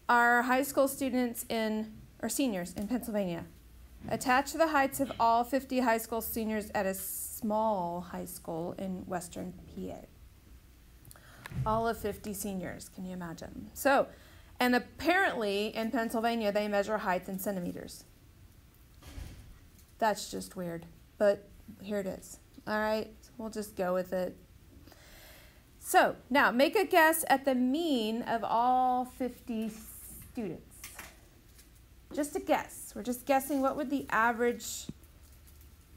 are high school students or seniors in Pennsylvania. Attached to the heights of all 50 high school seniors at a small high school in western PA. All of 50 seniors, can you imagine? So, and apparently in Pennsylvania they measure height in centimeters. That's just weird, but here it is. All right, we'll just go with it. So, now make a guess at the mean of all 50 students. Just a guess. We're just guessing what would the average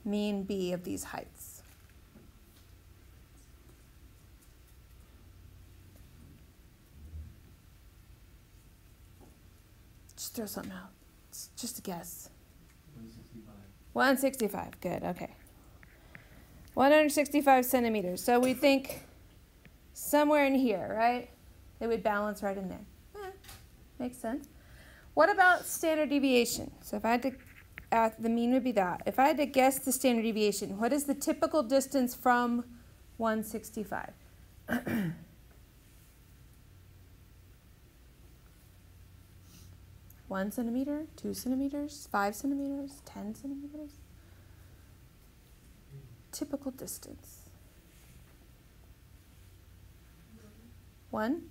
mean be of these heights. Just throw something out. It's just a guess. 165. 165, good, okay. 165 centimeters. So we think somewhere in here, right? It would balance right in there. Makes sense. What about standard deviation? So if I had to, the mean would be that. If I had to guess the standard deviation, what is the typical distance from 165? 1 centimeter, 2 centimeters, 5 centimeters, 10 centimeters? Typical distance. 1?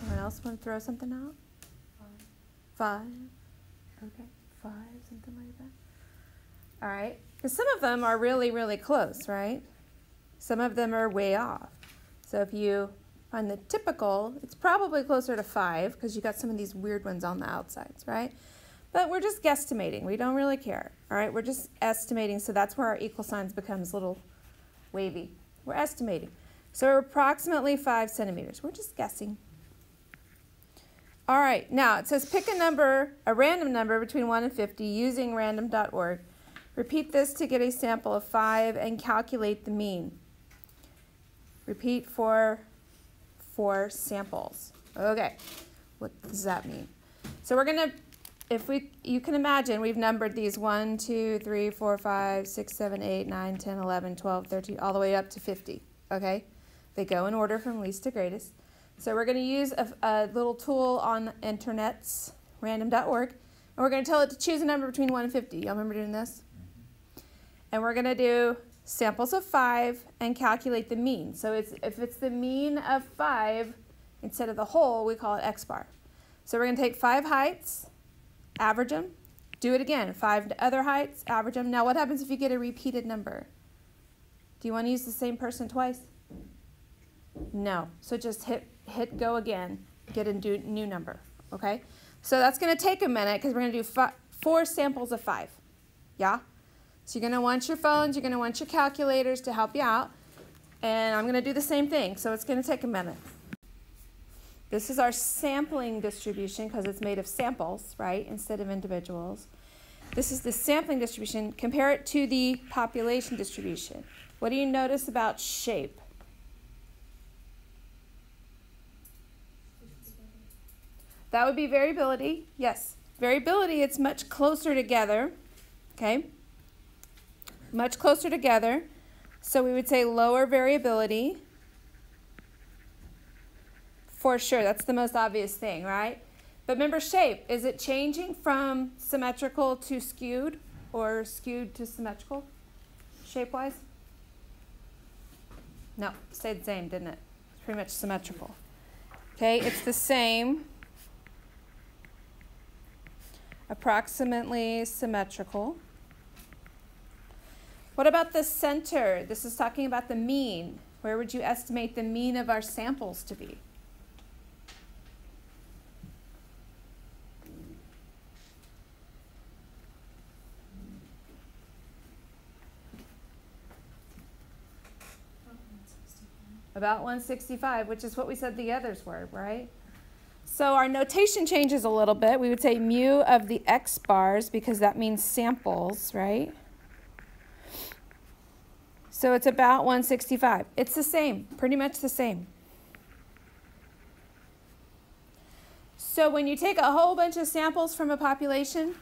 Anyone else want to throw something out? 5. Okay, 5, something like that. All right, because some of them are really, really close, right? Some of them are way off. So if you find the typical, it's probably closer to 5 because you got some of these weird ones on the outsides, right? But we're just guesstimating. We don't really care, all right? We're just estimating, so that's where our equal signs becomes a little wavy. We're estimating. So we're approximately 5 centimeters. We're just guessing. All right, now it says pick a number, a random number between 1 and 50 using random.org. Repeat this to get a sample of 5 and calculate the mean. Repeat for 4 samples. Okay, what does that mean? So we're going to, you can imagine we've numbered these 1, 2, 3, 4, 5, 6, 7, 8, 9, 10, 11, 12, 13, all the way up to 50, okay? They go in order from least to greatest. So we're going to use a little tool on internet's random.org, and we're going to tell it to choose a number between 1 and 50. Y'all remember doing this? And we're going to do samples of 5 and calculate the mean. So if it's the mean of 5, instead of the whole, we call it x bar. So we're going to take 5 heights, average them, do it again. 5 other heights, average them. Now what happens if you get a repeated number? Do you want to use the same person twice? No. So just hit go again, get a new number, okay? So that's going to take a minute because we're going to do 4 samples of 5, yeah? So you're going to want your phones, you're going to want your calculators to help you out, and I'm going to do the same thing, so it's going to take a minute. This is our sampling distribution because it's made of samples, right, instead of individuals. This is the sampling distribution. Compare it to the population distribution. What do you notice about shape? That would be variability, yes. Variability, it's much closer together, okay? Much closer together. So we would say lower variability. For sure, that's the most obvious thing, right? But remember shape, is it changing from symmetrical to skewed or skewed to symmetrical, shape-wise? No, stayed the same, didn't it? It's pretty much symmetrical. Okay, it's the same. Approximately symmetrical. What about the center? This is talking about the mean. Where would you estimate the mean of our samples to be? About 165, which is what we said the others were, right? So our notation changes a little bit. We would say mu of the x bars because that means samples, right? So it's about 165. It's the same, pretty much the same. So when you take a whole bunch of samples from a population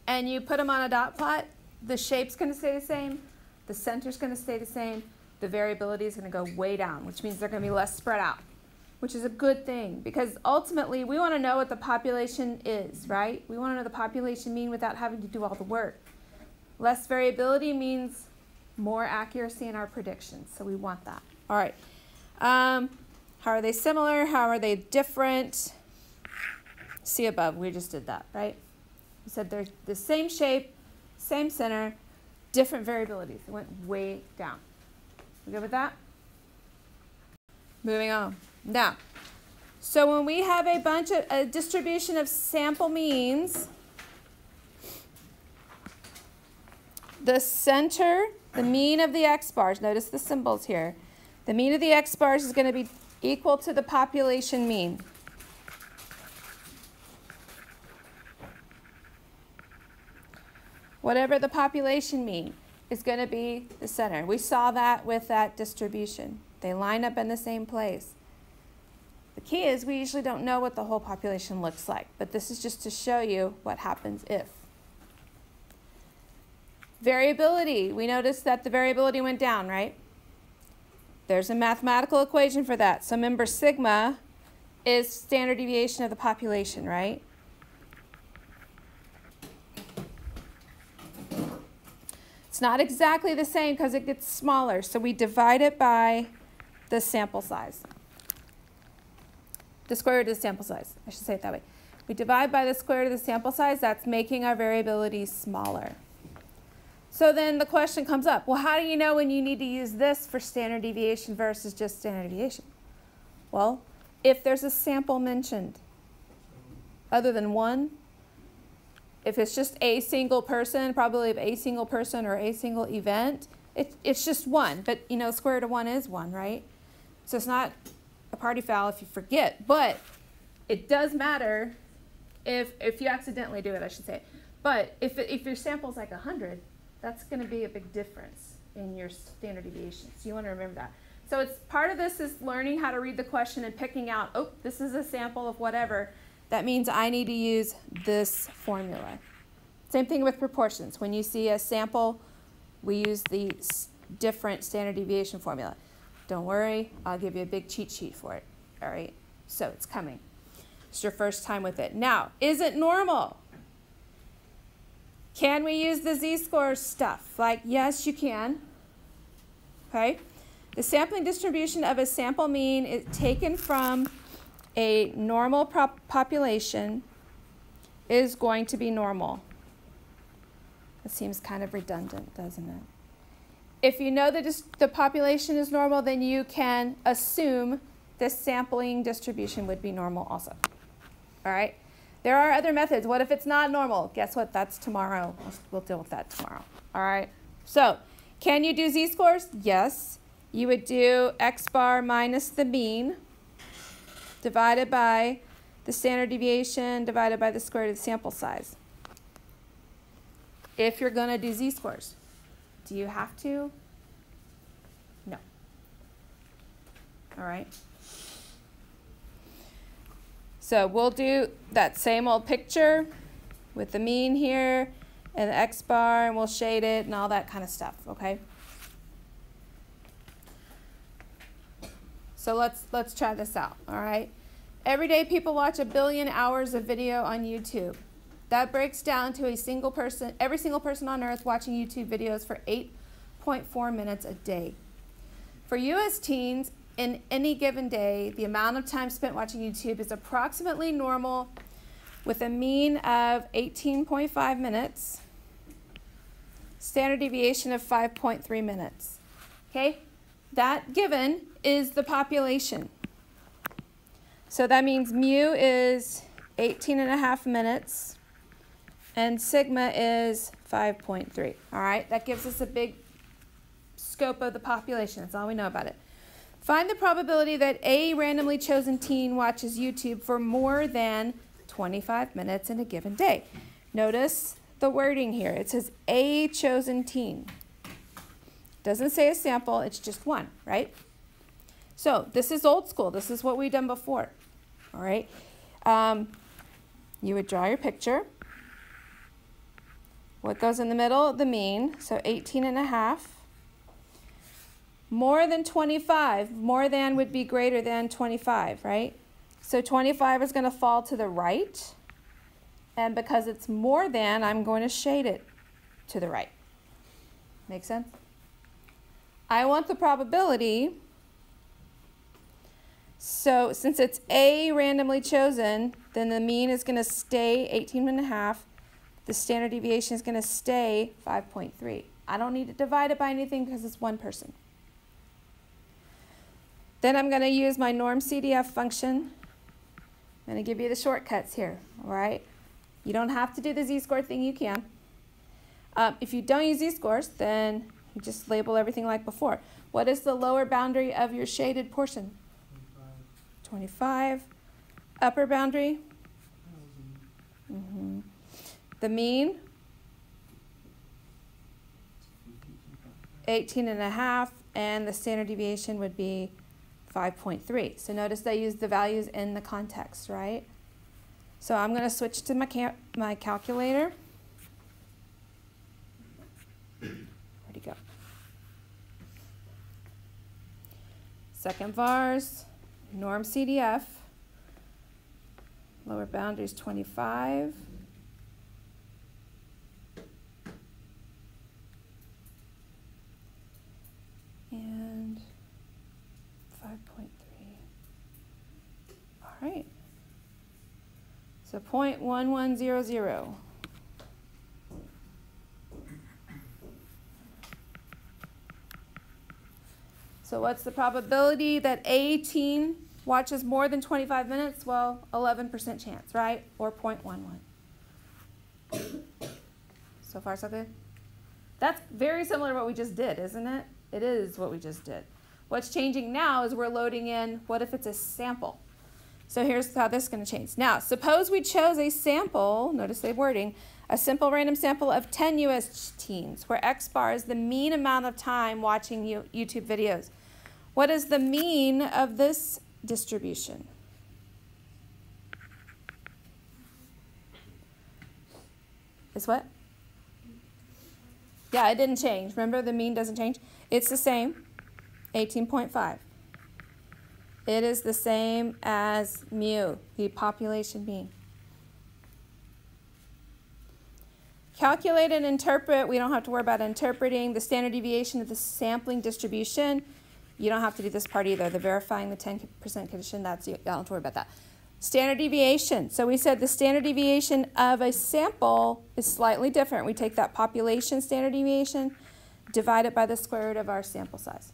and you put them on a dot plot, the shape's going to stay the same, the center's going to stay the same, the variability is going to go way down, which means they're going to be less spread out, which is a good thing because ultimately we want to know what the population is, right? We want to know the population mean without having to do all the work. Less variability means more accuracy in our predictions, so we want that. All right. How are they similar? How are they different? See above, we just did that, right? We said they're the same shape, same center, different variabilities. It went way down. We good with that? Moving on. Now, so when we have a distribution of sample means, the center, the mean of the x-bars, notice the symbols here, the mean of the x-bars is going to be equal to the population mean. Whatever the population mean is going to be the center. We saw that with that distribution. They line up in the same place. The key is we usually don't know what the whole population looks like, but this is just to show you what happens if. Variability. We noticed that the variability went down, right? There's a mathematical equation for that. So remember, sigma is standard deviation of the population, right? It's not exactly the same because it gets smaller, so we divide it by the sample size. The square root of the sample size. I should say it that way. We divide by the square root of the sample size. That's making our variability smaller. So then the question comes up, well, how do you know when you need to use this for standard deviation versus just standard deviation? Well, if there's a sample mentioned, other than one, if it's just a single person, probably a single person or a single event, it's just one. But, you know, square root of 1 is 1, right? So it's not a party foul if you forget. But it does matter if you accidentally do it, I should say. But if your sample is like 100, that's going to be a big difference in your standard deviation. So you want to remember that. So it's part of this is learning how to read the question and picking out, oh, this is a sample of whatever. That means I need to use this formula. Same thing with proportions. When you see a sample, we use the different standard deviation formula. Don't worry, I'll give you a big cheat sheet for it. All right, so it's coming. It's your first time with it. Now, is it normal? Can we use the z-score stuff? Like, yes, you can. Okay. The sampling distribution of a sample mean is taken from a normal population is going to be normal. It seems kind of redundant, doesn't it? If you know that the population is normal, then you can assume this sampling distribution would be normal also. All right? There are other methods. What if it's not normal? Guess what? That's tomorrow. We'll deal with that tomorrow. All right? So, can you do z-scores? Yes. You would do x bar minus the mean divided by the standard deviation divided by the square root of the sample size. If you're going to do z-scores. Do you have to? No. All right. So we'll do that same old picture with the mean here and the x bar, and we'll shade it and all that kind of stuff, okay? So let's try this out, all right? Every day people watch 1 billion hours of video on YouTube. That breaks down to every single person on earth watching YouTube videos for 8.4 minutes a day. For U.S. teens, in any given day, the amount of time spent watching YouTube is approximately normal with a mean of 18.5 minutes, standard deviation of 5.3 minutes. Okay? That given is the population. So that means mu is 18.5 minutes and sigma is 5.3. All right? That gives us a big scope of the population. That's all we know about it. Find the probability that a randomly chosen teen watches YouTube for more than 25 minutes in a given day. Notice the wording here. It says a chosen teen. Doesn't say a sample, it's just one, right? So this is old school. This is what we've done before. All right. You would draw your picture. What goes in the middle? The mean. So 18.5. More than 25. More than would be greater than 25, right? So 25 is going to fall to the right. And because it's more than, I'm going to shade it to the right. Make sense? I want the probability. So since it's A randomly chosen, then the mean is going to stay 18.5. The standard deviation is going to stay 5.3. I don't need to divide it by anything because it's one person. Then I'm going to use my norm CDF function. I'm going to give you the shortcuts here, all right? You don't have to do the z-score thing, you can. If you don't use z-scores, then you just label everything like before. What is the lower boundary of your shaded portion? 25. Upper boundary? The mean? 18.5, and the standard deviation would be 5.3. So notice they use the values in the context, right? So I'm going to switch to my calculator. Where'd he go? Second vars, norm CDF, lower boundary is 25. And 5.3. All right. So 0.1100. So what's the probability that a teen watches more than 25 minutes? Well, 11% chance, right? Or 0.11. So far, so good? That's very similar to what we just did, isn't it? It is what we just did. What's changing now is we're loading in, what if it's a sample? So here's how this is going to change. Now, suppose we chose a sample, notice the wording, a simple random sample of 10 U.S. teens, where X bar is the mean amount of time watching YouTube videos. What is the mean of this distribution? Is what? Yeah, it didn't change. Remember, the mean doesn't change. It's the same, 18.5. It is the same as mu, the population mean. Calculate and interpret. We don't have to worry about interpreting the standard deviation of the sampling distribution. You don't have to do this part either. The verifying the 10% condition, you don't have to worry about that. Standard deviation. So we said the standard deviation of a sample is slightly different. We take that population standard deviation, divide it by the square root of our sample size.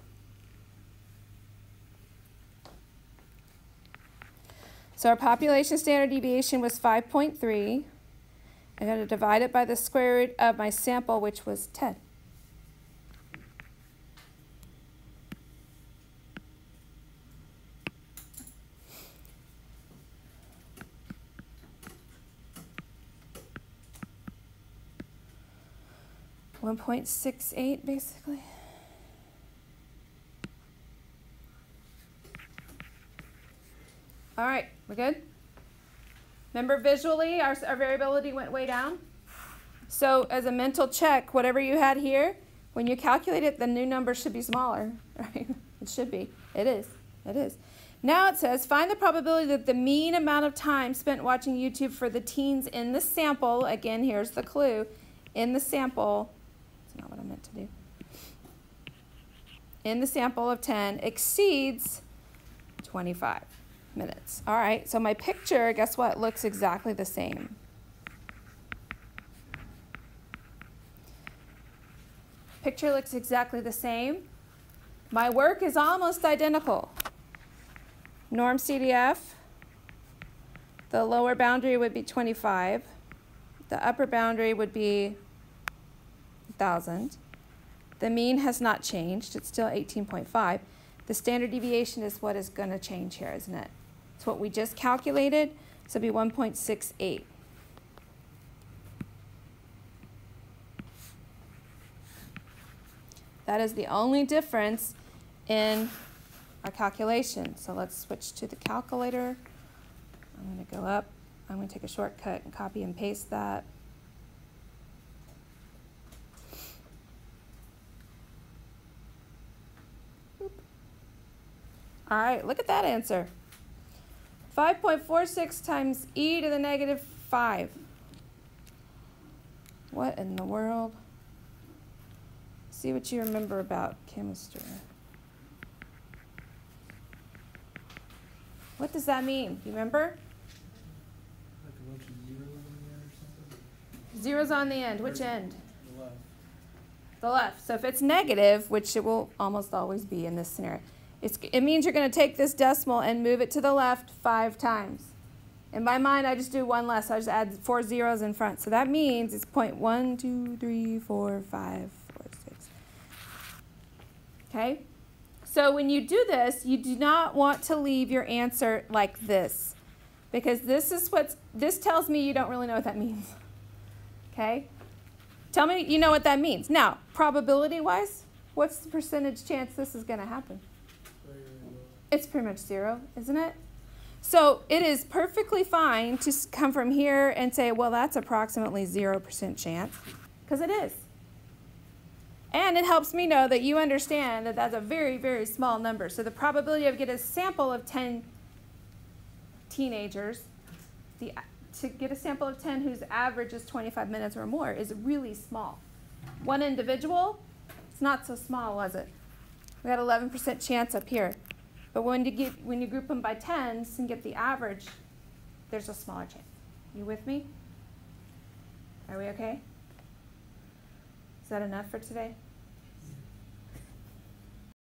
So our population standard deviation was 5.3. I'm going to divide it by the square root of my sample, which was 10. .68 basically. All right, we're good? Remember visually, our variability went way down? So as a mental check, whatever you had here, when you calculate it, the new number should be smaller, right? It should be. It is. It is. Now it says, find the probability that the mean amount of time spent watching YouTube for the teens in the sample, again, here's the clue, in the sample, that's not what I meant to do, in the sample of 10 exceeds 25 minutes. All right, so my picture, guess what, looks exactly the same. Picture looks exactly the same. My work is almost identical. Norm CDF, the lower boundary would be 25. The upper boundary would be 1,000. The mean has not changed. It's still 18.5. The standard deviation is what is going to change here, isn't it? It's what we just calculated, so it'll be 1.68. That is the only difference in our calculation. So let's switch to the calculator. I'm going to go up. I'm going to take a shortcut and copy and paste that. All right, look at that answer. 5.46 times e to the negative 5. What in the world? See what you remember about chemistry. What does that mean? You remember? Like a bunch of zeros on the end or something? Zeros on the end. Which end? The left. The left. So if it's negative, which it will almost always be in this scenario, it means you're going to take this decimal and move it to the left 5 times. In my mind, I just do one less. I just add 4 zeros in front. So that means it's 0.1, 2, 3, 4, 5, 4, 6. Okay? So when you do this, you do not want to leave your answer like this, because this tells me you don't really know what that means. Okay? Tell me you know what that means. Now, probability-wise, what's the percentage chance this is going to happen? It's pretty much 0, isn't it? So it is perfectly fine to come from here and say, well, that's approximately 0% chance, because it is. And it helps me know that you understand that that's a very, very small number. So the probability of getting a sample of 10 teenagers, to get a sample of 10 whose average is 25 minutes or more, is really small. One individual, it's not so small, was it? We got 11% chance up here. But when you group them by 10s and get the average, there's a smaller chance. You with me? Are we okay? Is that enough for today?